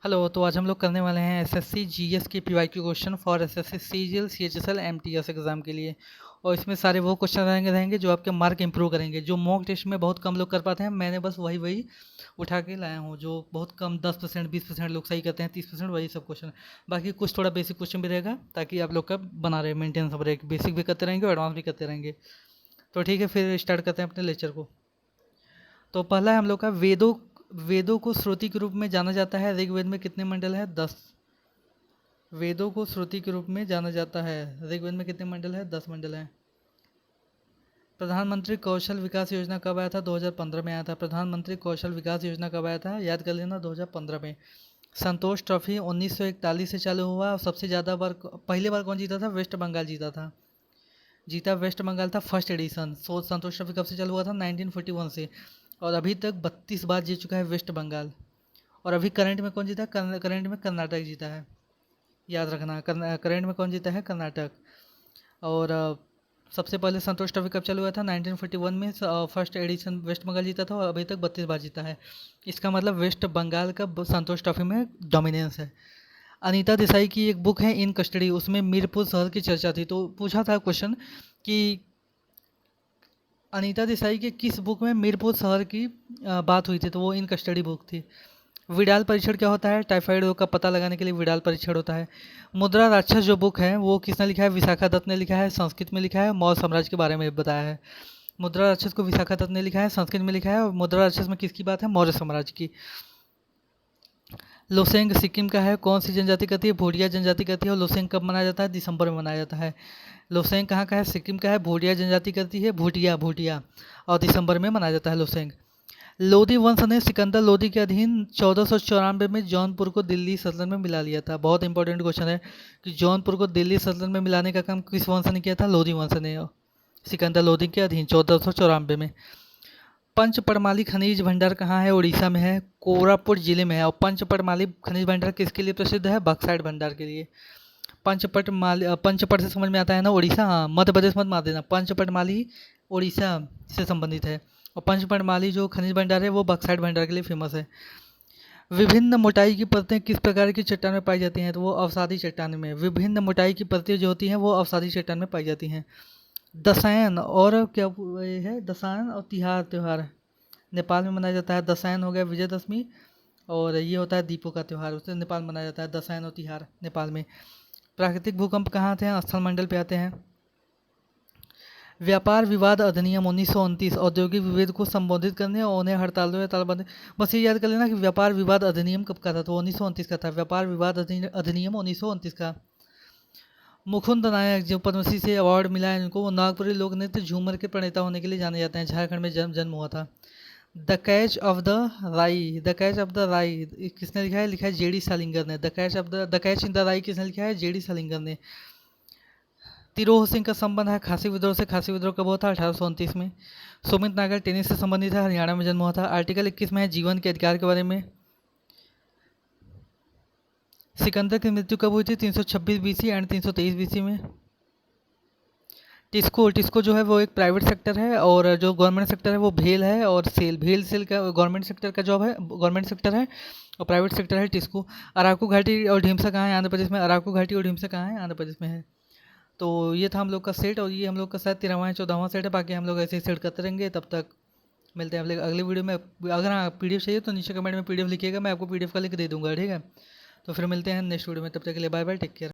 Hello. तो आज हम लोग करने वाले हैं एसएससी जीएस के PYQ question for SSC CGL CHSL MTS exam के लिए। और इसमें सारे वो क्वेश्चन रहेंगे जो आपके मार्क इंप्रूव करेंगे, जो मॉक टेस्ट में बहुत कम लोग कर पाते हैं। मैंने बस वही वही उठा के लाया हूँ जो बहुत कम 10% 20% लोग सही करते हैं, 30% वही सब क्वेश्चन। बाकी कुछ थोड़ा बेसिक क्वेश्चन भी रहेगा ताकि आप लोग का बना रहे मेंटेन सब रहे, बेसिक भी करते रहेंगे और एडवांस भी करते रहेंगे। तो ठीक है, फिर स्टार्ट करते हैं अपने लेक्चर को। तो पहला है हम लोग का वेदों वेदों को श्रुति के रूप में जाना जाता है। ऋग्वेद में कितने मंडल है? 10। वेदों को श्रुति के रूप में जाना जाता है। ऋग्वेद में कितने मंडल है? 10 मंडल हैं। प्रधानमंत्री कौशल विकास योजना कब आया था? 2015 में आया था। प्रधानमंत्री कौशल विकास योजना कब आया था? याद कर लेना, 2015 में। संतोष ट्रॉफी 1941 से चालू हुआ और सबसे ज़्यादा बार पहली बार कौन जीता था? वेस्ट बंगाल जीता वेस्ट बंगाल था फर्स्ट एडिशन। संतोष ट्रॉफी कब से चालू हुआ था? 1941 से। और अभी तक 32 बार जीत चुका है वेस्ट बंगाल। और अभी करंट में कौन जीता? करंट में कर्नाटक जीता है। याद रखना, करंट में कौन जीता है? कर्नाटक। और सबसे पहले संतोष ट्रॉफी कब चालू हुआ था? 1941 में फर्स्ट एडिशन वेस्ट बंगाल जीता था और अभी तक 32 बार जीता है। इसका मतलब वेस्ट बंगाल का संतोष ट्रॉफी में डोमिनेंस है। अनीता देसाई की एक बुक है इन कस्टडी, उसमें मीरपुर शहर की चर्चा थी। तो पूछा था क्वेश्चन कि अनीता देसाई के किस बुक में मीरपुर शहर की बात हुई थी? तो वो इन कस्टडी बुक थी। विडाल परीक्षण क्या होता है? टाइफाइड रोग का पता लगाने के लिए विडाल परीक्षण होता है। मुद्रा राक्षस जो बुक है वो किसने लिखा है? विशाखा दत्त ने लिखा है। संस्कृत में लिखा है, मौर्य साम्राज्य के बारे में बताया है। मुद्रा राक्षस को विशाखा दत्त ने लिखा है, संस्कृत में लिखा है। और मुद्रा राक्षस में किसकी बात है? मौर्य साम्राज्य की। लोसेंग सिक्किम का है, कौन सी जनजाति करती है? भूटिया जनजाति करती है। और लोसेंग कब मनाया जाता है? दिसंबर में मनाया जाता है। लोसेंग कहाँ का है? सिक्किम का है। भूटिया जनजाति करती है, भूटिया भूटिया। और दिसंबर में मनाया जाता है लोसेंग। लोधी वंश ने सिकंदर लोधी के अधीन 1494 में जौनपुर को दिल्ली सल्तनत में मिला लिया था। बहुत इंपॉर्टेंट क्वेश्चन है कि जौनपुर को दिल्ली सल्तनत में मिलाने का काम किस वंश ने किया था? लोधी वंश ने। सिकंदर लोधी के अधीन 1494 में। पंचपड़माली खनिज भंडार कहाँ है? उड़ीसा में है, कोरापुट जिले में है। और पंचपड़माली खनिज भंडार किसके लिए प्रसिद्ध है? बक्साइट भंडार के लिए। पंचपट से समझ में आता है ना? उड़ीसा। हाँ, मध्य प्रदेश मत मार देना। पंचपटमाली उड़ीसा से संबंधित है। और पंचपटमाली जो खनिज भंडार है वो बक्साइट भंडार के लिए फेमस है। विभिन्न मोटाई की परतें किस प्रकार की चट्टान में पाई जाती हैं? तो वो अवसादी चट्टान में। विभिन्न मोटाई की परतें जो होती हैं वो अवसादी चट्टान में पाई जाती हैं। दसायन और क्या ये है? दसायन और तिहार त्यौहार नेपाल में मनाया जाता है। दसायन हो गया विजयदशमी, और ये होता है दीपों का त्यौहार, उसे नेपाल मनाया जाता है। दसायन और तिहार नेपाल में। प्राकृतिक भूकंप कहाँ आते हैं? स्थल मंडल पे आते हैं। व्यापार विवाद अधिनियम 1929 औद्योगिक विभेद को संबोधित करने और उन्हें हड़तालों या तालबंदी। बस ये याद कर लेना कि व्यापार विवाद अधिनियम कब का था? तो 1929 का था। व्यापार विवाद अधिनियम 1929 का। मुकुंद नायक जो पद्मश्री से अवार्ड मिला है इनको, वो नागपुरी लोक नृत्य झूमर के प्रणेता होने के लिए जाने जाते हैं। झारखंड में जन्म हुआ था। द कैच ऑफ द राई, द कैच ऑफ द राई किसने लिखा है? लिखा है जेडी सालिंगर ने। द कैच इन द राई किसने लिखा है? जेडी सालिंगर ने। तिरोह सिंह का संबंध है खासी विद्रोह से। खासी विद्रोह कब हुआ था? 1829 में। सुमित नागल टेनिस से संबंधित है, हरियाणा में जन्म हुआ था। आर्टिकल 21 में है जीवन के अधिकार के बारे में। सिकंदर की मृत्यु कब हुई थी? 326 बीसी एंड 323 बीसी में। टिस्को जो है वो एक प्राइवेट सेक्टर है, और जो गवर्नमेंट सेक्टर है वो भेल है और सेल का गवर्नमेंट सेक्टर का जॉब है, गवर्नमेंट सेक्टर है। और प्राइवेट सेक्टर है टिस्को। अराकू घाटी और ढीमसा कहाँ है? आंध्र प्रदेश में। अराकू घाटी और ढीमसा कहाँ है? आंध्र प्रदेश में है। तो ये था हम लोग का सेट, और ये हम लोग का शायद 13वां या 14वां सेट है। बाकी हम लोग ऐसे ही सेट करते रहेंगे। तब तक मिलते हैं अगले वीडियो में। अगर हाँ पीडीएफ चाहिए तो नीचे कमेंट में पीडीएफ लिखिएगा, मैं आपको पीडीएफ का लिंक दे दूंगा, ठीक है। तो फिर मिलते हैं नेक्स्ट वीडियो में, तब तक के लिए बाय बाय, टेक केयर।